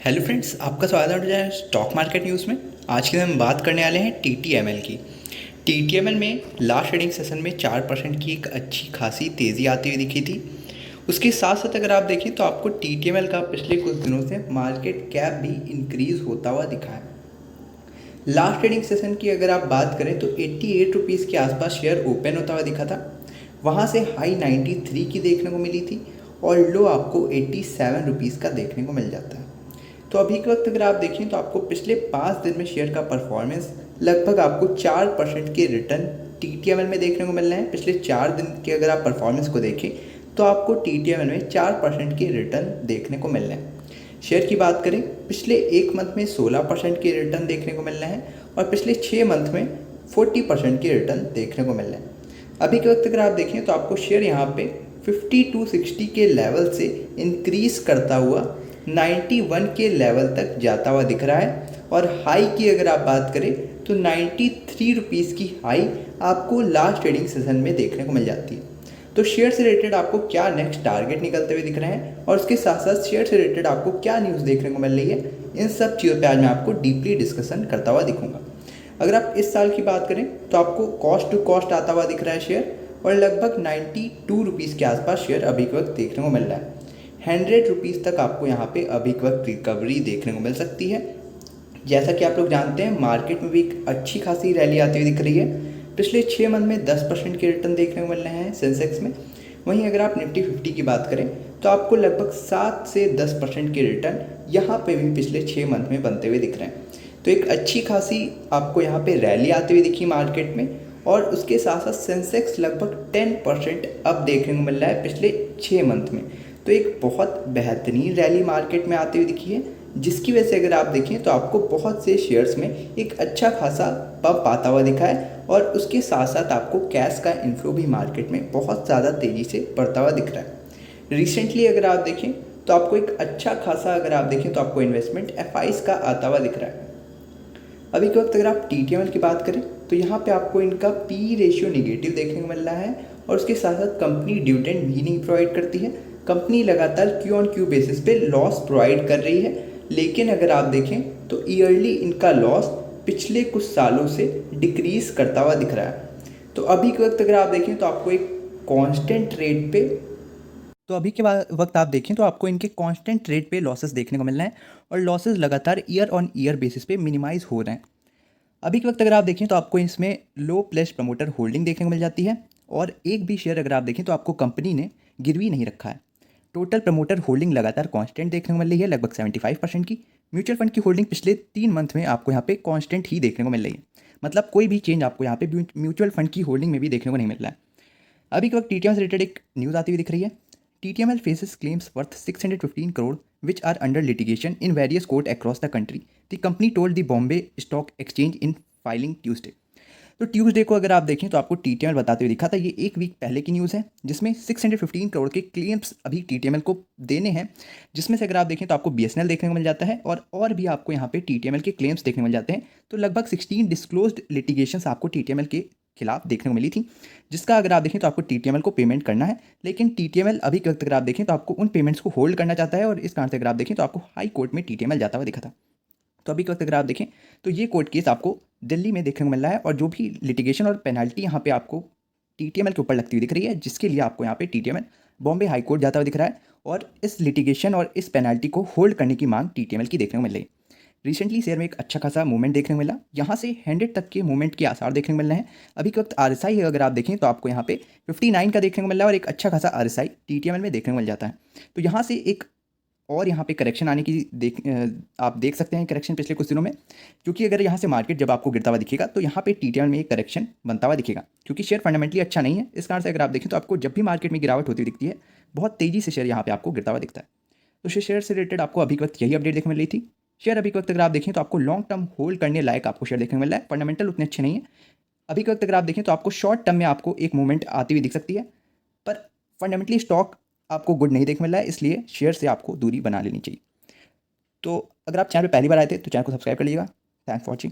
Hello friends, आपका स्वागत है स्टॉक मार्केट न्यूज़ में। आज के दिन हम बात करने वाले हैं टीटीएमएल की। टीटीएमएल में लास्ट ट्रेडिंग सेशन में 4% की एक अच्छी खासी तेज़ी आती हुई दिखी थी। उसके साथ साथ अगर आप देखें तो आपको टीटीएमएल का पिछले कुछ दिनों से मार्केट कैप भी इंक्रीज़ होता हुआ दिखा है। लास्ट ट्रेडिंग सेशन की अगर आप बात करें तो 88 रुपीज़ के आसपास शेयर ओपन होता हुआ दिखा था। वहाँ से हाई 93 की देखने को मिली थी और लो आपको 87 रुपीज़ का देखने को मिल जाता है। तो अभी के वक्त अगर आप देखें तो आपको पिछले 5 दिन में शेयर का परफॉर्मेंस लगभग आपको 4% के रिटर्न टीटीएमएल में देखने को मिल रहे हैं। पिछले 4 दिन के अगर आप परफॉर्मेंस को देखें तो आपको टीटीएमएल में 4% के रिटर्न देखने को मिल रहे हैं। शेयर की बात करें, पिछले एक मंथ में 16% के रिटर्न देखने को मिल रहे हैं और पिछले 6 मंथ में 40% के रिटर्न देखने को मिल रहे हैं। अभी के वक्त अगर आप देखें तो आपको शेयर यहाँ पे 50 to 60 के लेवल से इंक्रीज करता हुआ 91 के लेवल तक जाता हुआ दिख रहा है और हाई की अगर आप बात करें तो 93 रुपीज़ की हाई आपको लास्ट ट्रेडिंग सेशन में देखने को मिल जाती है। तो शेयर से रिलेटेड आपको क्या नेक्स्ट टारगेट निकलते हुए दिख रहे हैं और उसके साथ साथ शेयर से रिलेटेड आपको क्या न्यूज़ देखने को मिल रही है, इन सब चीज़ों पे आज मैं आपको डीपली डिस्कशन करता हुआ दिखूंगा। अगर आप इस साल की बात करें तो आपको कॉस्ट टू कॉस्ट आता हुआ दिख रहा है शेयर और लगभग 92 रुपीज़ के आसपास शेयर अभी के वक्त देखने को मिल रहा है। 100 रुपीज़ तक आपको यहाँ पे अभी के वक्त रिकवरी देखने को मिल सकती है। जैसा कि आप लोग जानते हैं, मार्केट में भी एक अच्छी खासी रैली आती हुई दिख रही है। पिछले 6 मंथ में 10% के रिटर्न देखने को मिल रहे हैं सेंसेक्स में। वहीं अगर आप निफ्टी 50 की बात करें तो आपको लगभग 7 से 10% के रिटर्न यहाँ पे भी पिछले 6 मंथ में बनते हुए दिख रहे हैं। तो एक अच्छी खासी आपको यहाँ पे रैली आती हुई दिखी मार्केट में और उसके साथ साथ सेंसेक्स लगभग 10% अब देखने को मिल रहा है पिछले 6 मंथ में। तो एक बहुत बेहतरीन रैली मार्केट में आती हुई दिखी है, जिसकी वजह से अगर आप देखें तो आपको बहुत से शेयर्स में एक अच्छा खासा पंप आता हुआ दिखा है और उसके साथ साथ आपको कैश का इन्फ्लो भी मार्केट में बहुत ज़्यादा तेज़ी से बढ़ता हुआ दिख रहा है। रिसेंटली अगर आप देखें तो आपको एक अच्छा खासा अगर आप देखें तो आपको इन्वेस्टमेंट एफआईज का आता हुआ दिख रहा है। अभी के वक्त अगर आप टीटीएमएल की बात करें तो यहाँ पे आपको इनका पी रेशियो निगेटिव देखने को मिल रहा है और उसके साथ साथ कंपनी डिविडेंड भी नहीं प्रोवाइड करती है। कंपनी लगातार क्यू ऑन क्यू बेसिस पे लॉस प्रोवाइड कर रही है, लेकिन अगर आप देखें तो ईयरली इनका लॉस पिछले कुछ सालों से डिक्रीज करता हुआ दिख रहा है। तो अभी के वक्त अगर आप देखें तो आपको एक कांस्टेंट रेट पे तो अभी के वक्त आप देखें तो आपको इनके कांस्टेंट रेट पे लॉसेस देखने को मिल रहे हैं और लॉसेस लगातार ईयर ऑन ईयर बेसिस पे मिनिमाइज हो रहे हैं। अभी के वक्त अगर आप देखें तो आपको इसमें लो प्लेस प्रमोटर होल्डिंग देखने को मिल जाती है और एक भी शेयर अगर आप देखें तो आपको कंपनी ने गिरवी नहीं रखा है। टोटल प्रमोटर होल्डिंग लगातार कांस्टेंट देखने को मिल रही है, लगभग 75% की। म्यूचुअल फंड की होल्डिंग पिछले 3 मंथ में आपको यहाँ पे कांस्टेंट ही देखने को मिल रही है, मतलब कोई भी चेंज आपको यहाँ पे म्यूचुअल फंड की होल्डिंग में भी देखने को नहीं मिल रहा है। अभी के वक्त टीटीएम से रिलेटेड एक न्यूज़ आती हुई दिख रही है। TTML faces claims worth 615 crore which are under litigation in various court across the country, the company told the Bombay stock exchange in filing Tuesday. तो ट्यूसडे को अगर आप देखें तो आपको टीटीएमएल बताते हुए दिखा था, ये एक वीक पहले की न्यूज़ है, जिसमें 615 करोड़ के क्लेम्स अभी टीटीएमएल को देने हैं। जिसमें से अगर आप देखें तो आपको बीएसएनएल देखने को मिल जाता है और भी आपको यहाँ पे टीटीएमएल के क्लेम्स देखने को मिल जाते हैं। तो लगभग 16 डिस्क्लोज्ड लिटिगेशंस आपको टीटीएमएल के खिलाफ देखने को मिली थी, जिसका अगर आप देखें तो आपको टीटीएमएल को पेमेंट करना है। लेकिन टीटीएमएल अभी के वक्त अगर आप देखें तो आपको उन पेमेंट्स को होल्ड करना चाहता है और इस कारण से अगर आप देखें तो आपको हाई कोर्ट में टीटीएमएल जाता हुआ दिखा था। तो अभी के वक्त अगर आप देखें तो ये कोर्ट केस आपको दिल्ली में देखने को मिल रहा है और जो भी लिटिगेशन और पेनल्टी यहाँ पे आपको टीटीएमएल के ऊपर लगती हुई दिख रही है, जिसके लिए आपको यहाँ पे टीटीएमएल बॉम्बे हाई कोर्ट जाता हुआ दिख रहा है और इस लिटिगेशन और इस पेनल्टी को होल्ड करने की मांग टीटीएमएल की देखने को मिल रही है। रिसेंटली शेयर में एक अच्छा खासा मूवमेंट देखने को मिला, यहाँ से 100 तक के मूवमेंट के आसार देखने को मिल रहे हैं। अभी के वक्त आरएसआई अगर आप देखें तो आपको यहाँ पे 59 का देखने को मिल रहा है और एक अच्छा खासा आरएसआई टीटीएमएल में देखने को मिल जाता है। तो यहाँ से एक और यहाँ पे करेक्शन आने की आप देख सकते हैं करेक्शन पिछले कुछ दिनों में, क्योंकि अगर यहाँ से मार्केट जब आपको गिरता हुआ दिखेगा तो यहाँ पे टीटीएमएल में एक करेक्शन बनता हुआ दिखेगा, क्योंकि शेयर फंडामेंटली अच्छा नहीं है। इस कारण से अगर आप देखें तो आपको जब भी मार्केट में गिरावट होती दिखती है, बहुत तेज़ी से शेयर यहाँ पे आपको गिरता हुआ दिखता है। तो शेयर से रिलेटेड आपको अभी के वक्त यही अपडेट देखने मिल रही थी। शेयर अभी के वक्त अगर आप देखें तो आपको लॉन्ग टर्म होल्ड करने लायक आपको शेयर देखने को मिल रहा है, फंडामेंटल उतने अच्छे नहीं है। अभी के वक्त अगर आप देखें तो आपको शॉर्ट टर्म में आपको एक मूवमेंट आती हुई दिख सकती है, पर फंडामेंटली स्टॉक आपको गुड नहीं देखने मिल रहा है, इसलिए शेयर से आपको दूरी बना लेनी चाहिए। तो अगर आप चैनल पे पहली बार आए थे तो चैनल को सब्सक्राइब कर लीजिएगा। Thanks for watching.